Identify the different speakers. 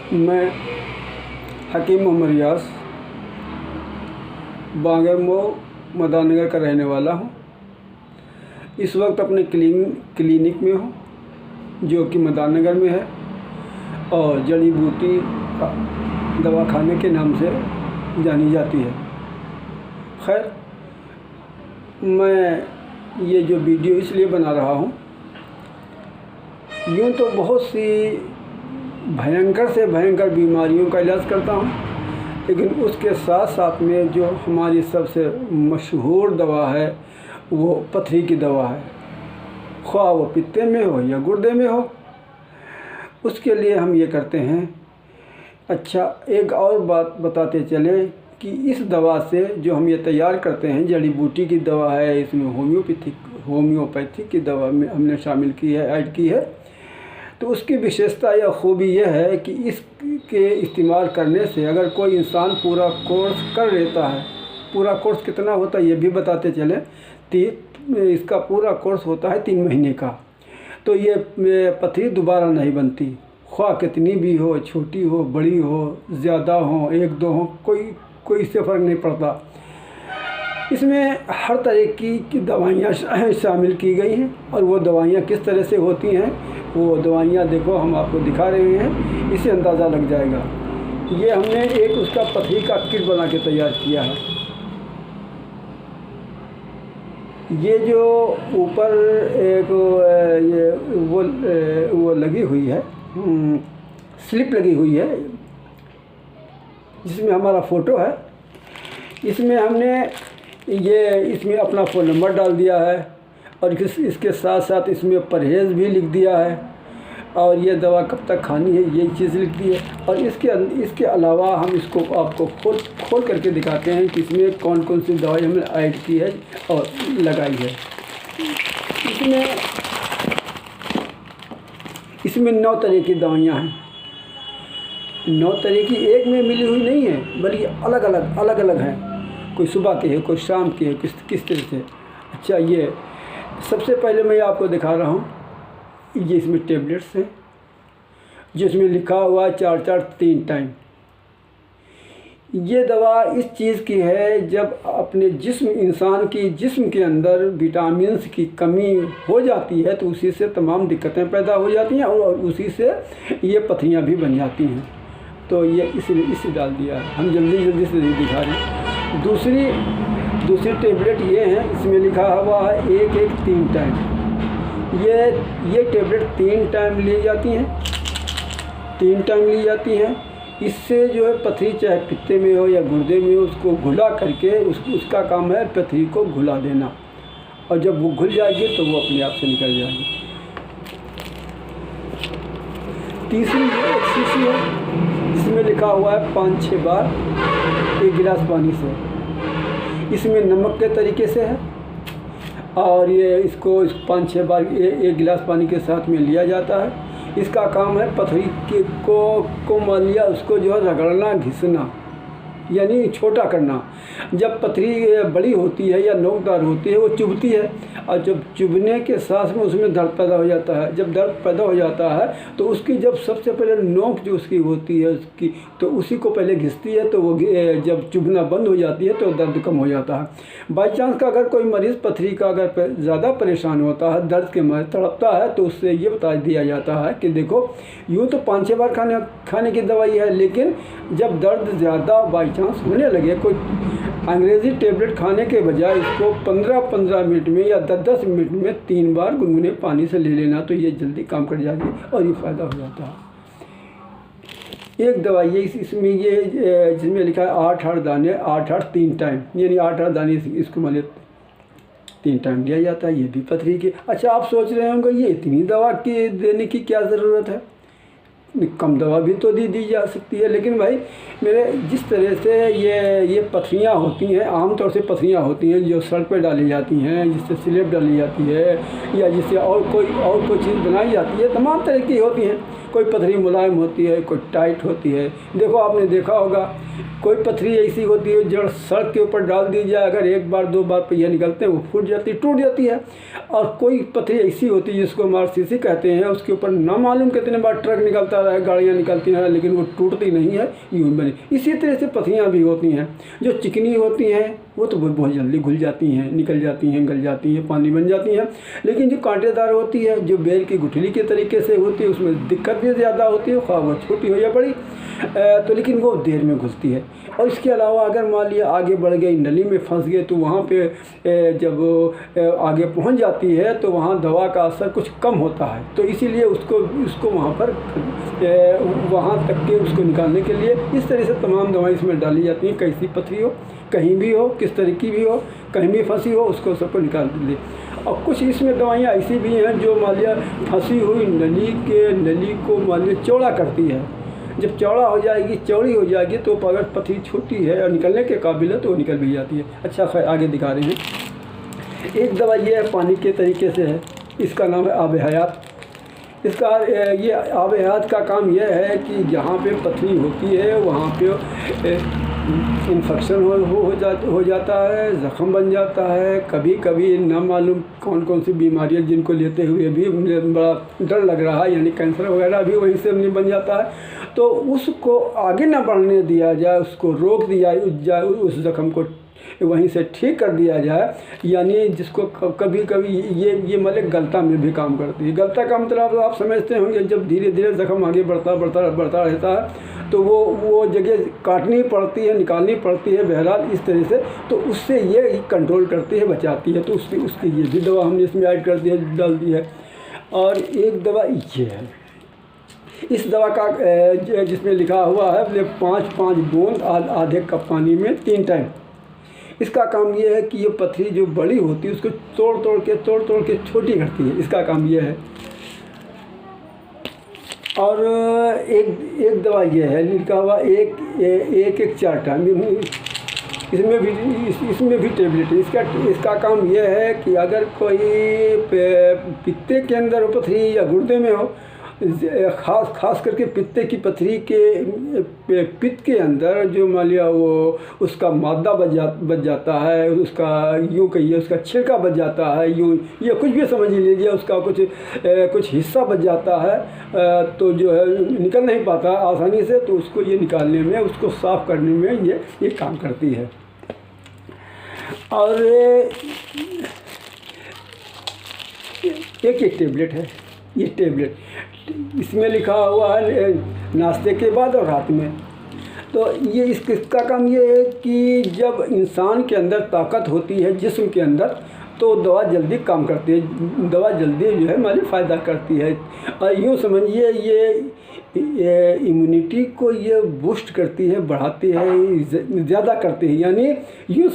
Speaker 1: मैं हकीम मोहम्मद रियाज बांगर मो मदानगर का रहने वाला हूँ। इस वक्त अपने क्लिनिक में हूँ जो कि मदानगर में है और जड़ी बूटी दवाखाने के नाम से जानी जाती है। खैर, मैं ये जो वीडियो इसलिए बना रहा हूँ, यूँ तो बहुत सी भयंकर से भयंकर बीमारियों का इलाज करता हूँ, लेकिन उसके साथ साथ में जो हमारी सबसे मशहूर दवा है वो पथरी की दवा है, ख्वाह वो पित्ते में हो या गुर्दे में हो। उसके लिए हम ये करते हैं। अच्छा, एक और बात बताते चले कि इस दवा से जो हम ये तैयार करते हैं, जड़ी बूटी की दवा है, इसमें होम्योपैथिक की दवा में हमने शामिल की है, ऐड की है। तो उसकी विशेषता या खूबी यह है कि इसके इस्तेमाल करने से अगर कोई इंसान पूरा कोर्स कर लेता है, पूरा कोर्स कितना होता है ये भी बताते चले। इसका पूरा कोर्स होता है 3 महीने का। तो ये पथरी दोबारा नहीं बनती, ख्वाह कितनी भी हो, छोटी हो, बड़ी हो, ज़्यादा हो, 1-2 हो, कोई इससे फ़र्क नहीं पड़ता। इसमें हर तरह की दवाइयाँ शामिल की गई हैं और वो दवाइयाँ किस तरह से होती हैं वो दवाइयाँ देखो हम आपको दिखा रहे हैं, इससे अंदाज़ा लग जाएगा। ये हमने एक उसका पथरी का किट बना के तैयार किया है। ये जो ऊपर एक वो लगी हुई है, स्लिप लगी हुई है जिसमें हमारा फ़ोटो है। इसमें हमने इसमें अपना फ़ोन नंबर डाल दिया है और इसके साथ साथ इसमें परहेज़ भी लिख दिया है और ये दवा कब तक खानी है ये चीज़ लिख दी है। और इसके अलावा हम इसको आपको खोल करके दिखाते हैं कि इसमें कौन कौन सी दवाई हमने ऐड की है और लगाई है। इसमें 9 तरह की दवाइयाँ हैं। 9 तरह की एक में मिली हुई नहीं है, बल्कि अलग अलग हैं। कोई सुबह की है, कोई शाम की है, किस तरह से। अच्छा, ये सबसे पहले मैं आपको दिखा रहा हूँ, ये इसमें टेबलेट्स हैं जिसमें लिखा हुआ है 4-4 3 टाइम। ये दवा इस चीज़ की है, जब अपने इंसान की जिस्म के अंदर विटामिन्स की कमी हो जाती है तो उसी से तमाम दिक्कतें पैदा हो जाती हैं और उसी से ये पथरियाँ भी बन जाती हैं। तो ये इसे डाल दिया है, हम जल्दी से दिखा रहे हैं। दूसरी टेबलेट ये है, इसमें लिखा हुआ है 1-1 3 टाइम। ये टेबलेट 3 टाइम ली जाती हैं। इससे जो है पथरी चाहे पित्ते में हो या गुर्दे में हो, उसको घुला करके उसका काम है पथरी को घुला देना, और जब वो घुल जाएगी तो वो अपने आप से निकल जाएगी। तीसरी एक शीशी है, इसमें लिखा हुआ है 5-6 बार 1 गिलास पानी से। इसमें नमक के तरीके से है और ये इसको 5-6 बार 1 गिलास पानी के साथ में लिया जाता है। इसका काम है पथरी को मान लिया उसको जो है रगड़ना, घिसना, यानी छोटा करना। जब पथरी बड़ी होती है या नोकदार होती है वो चुभती है, और जब चुभने के साथ में उसमें दर्द पैदा हो जाता है। जब दर्द पैदा हो जाता है तो उसकी जब सबसे पहले नोक जो उसकी होती है उसकी, तो उसी को पहले घिसती है, तो वो जब चुभना बंद हो जाती है तो दर्द कम हो जाता है। बाई चांस का अगर कोई मरीज़ पथरी का अगर ज़्यादा परेशान होता है, दर्द के मारे तड़पता है, तो उससे ये बता दिया जाता है कि देखो यूँ तो 5-6 बार खाने की दवाई है, लेकिन जब दर्द ज़्यादा बाई चांस होने लगे, कोई अंग्रेज़ी टेबलेट खाने के बजाय इसको 15-15 मिनट में या 10-10 मिनट में 3 बार गुनगुने पानी से ले लेना, तो ये जल्दी काम कर जाएगी और ये फ़ायदा हो जाता है। एक दवाई है इसमें ये जिसमें लिखा है 8-8 दाने 8-8 3 टाइम, यानी 8-8 दाने इसको मान 3 टाइम दिया जाता है। ये भी पथरी की। अच्छा, आप सोच रहे होंगे ये इतनी दवा की देने की क्या ज़रूरत है, कम दवा भी तो दी जा सकती है। लेकिन भाई मेरे जिस तरह से ये पथरियाँ होती हैं, आमतौर से पथरियाँ होती हैं जो सर पे डाली जाती हैं, जिससे स्लिप डाली जाती है या जिससे और कोई चीज़ बनाई जाती है, तमाम तरह की होती हैं। कोई पथरी मुलायम होती है, कोई टाइट होती है। देखो आपने देखा होगा कोई पथरी ऐसी होती है जड़ सड़क के ऊपर डाल दी जाए, अगर एक बार दो बार पहिया निकलते हैं वो फूट जाती है, टूट जाती है। और कोई पथरी ऐसी होती है जिसको मार्सीसी कहते हैं, उसके ऊपर ना मालूम कितने बार ट्रक निकलता रहा, गाड़ियाँ निकलती हैं, लेकिन वो टूटती नहीं है, यूँ बनी। इसी तरह से पथरियाँ भी होती हैं। जो चिकनी होती हैं वो तो बहुत जल्दी घुल जाती हैं, निकल जाती हैं, गल जाती हैं, पानी बन जाती हैं। लेकिन जो कांटेदार होती है, जो बेल की गुठली के तरीके से होती है, उसमें दिक्कत भी ज़्यादा होती है, ख्वाह वो छोटी हो या बड़ी, तो लेकिन वो देर में घुसती है। और इसके अलावा अगर मान लिया आगे बढ़ गई, नली में फंस गए, तो वहाँ पे जब आगे पहुँच जाती है तो वहाँ दवा का असर कुछ कम होता है। तो इसीलिए उसको वहाँ पर वहाँ तक के उसको निकालने के लिए इस तरह से तमाम दवाएं इसमें डाली जाती हैं। कैसी पथरी हो, कहीं भी हो, किस तरह की भी हो, कहीं भी फंसी हो, उसको सबको निकाल ले। और कुछ इसमें दवाइयाँ ऐसी भी हैं जो मान लिया फंसी हुई नली को मान लिया चौड़ा करती है। जब चौड़ा हो जाएगी, चौड़ी हो जाएगी, तो अगर पथरी छोटी है और निकलने के काबिल है तो वो निकल भी जाती है। अच्छा, खैर आगे दिखा रहे हैं। एक दवा ये है, पानी के तरीके से है, इसका नाम है आब हयात। इसका ये आब हयात का काम यह है कि जहाँ पे पथरी होती है वहाँ पे इन्फेक्शन हो जाता है, ज़ख़म बन जाता है। कभी कभी ना मालूम कौन कौन सी बीमारियाँ जिनको लेते हुए भी बड़ा डर लग रहा है, यानी कैंसर वगैरह भी वहीं से बन जाता है। तो उसको आगे ना बढ़ने दिया जाए, उसको रोक दिया जाए, उस ज़ख़म को वहीं से ठीक कर दिया जाए। यानी जिसको कभी कभी ये मतलब गलता में भी काम करती है। गलता का मतलब आप समझते होंगे, जब धीरे धीरे ज़ख़म आगे बढ़ता रहता है तो वो जगह काटनी पड़ती है, निकालनी पड़ती है, बहरहाल इस तरह से। तो उससे ये कंट्रोल करती है, बचाती है। तो उसकी ये भी दवा हमने इसमें ऐड कर दिया, डाल दी है। और एक दवा ये है, इस दवा का जिसमें लिखा हुआ है 5-5 बूंद आधे कप पानी में 3 टाइम। इसका काम ये है कि ये पथरी जो बड़ी होती है उसको तोड़ तोड़ के छोटी करती है। इसका काम ये है। और एक दवा ये है, लिखा हुआ एक 4 टाइम। इसमें भी टेबलेट है। इसका काम ये है कि अगर कोई पित्ते के अंदर पथरी या गुर्दे में हो, खास करके पित्ते की पथरी के पित्त के अंदर जो मान लिया वो उसका मादा बच जाता है, उसका यूँ कहिए उसका छिलका बच जाता है, यूँ ये कुछ भी समझ लीजिए, उसका कुछ हिस्सा बच जाता है, तो जो है निकल नहीं पाता आसानी से। तो उसको ये निकालने में, उसको साफ़ करने में ये काम करती है। और एक टेबलेट है, ये टेबलेट इसमें लिखा हुआ है नाश्ते के बाद और रात में। तो ये इसका काम ये है कि जब इंसान के अंदर ताकत होती है जिस्म के अंदर, तो दवा जल्दी काम करती है, दवा जल्दी जो है हमारी फ़ायदा करती है। और यूँ समझिए ये इम्यूनिटी को ये बूस्ट करती है, बढ़ाती है, ज़्यादा करती है। यानी यूँ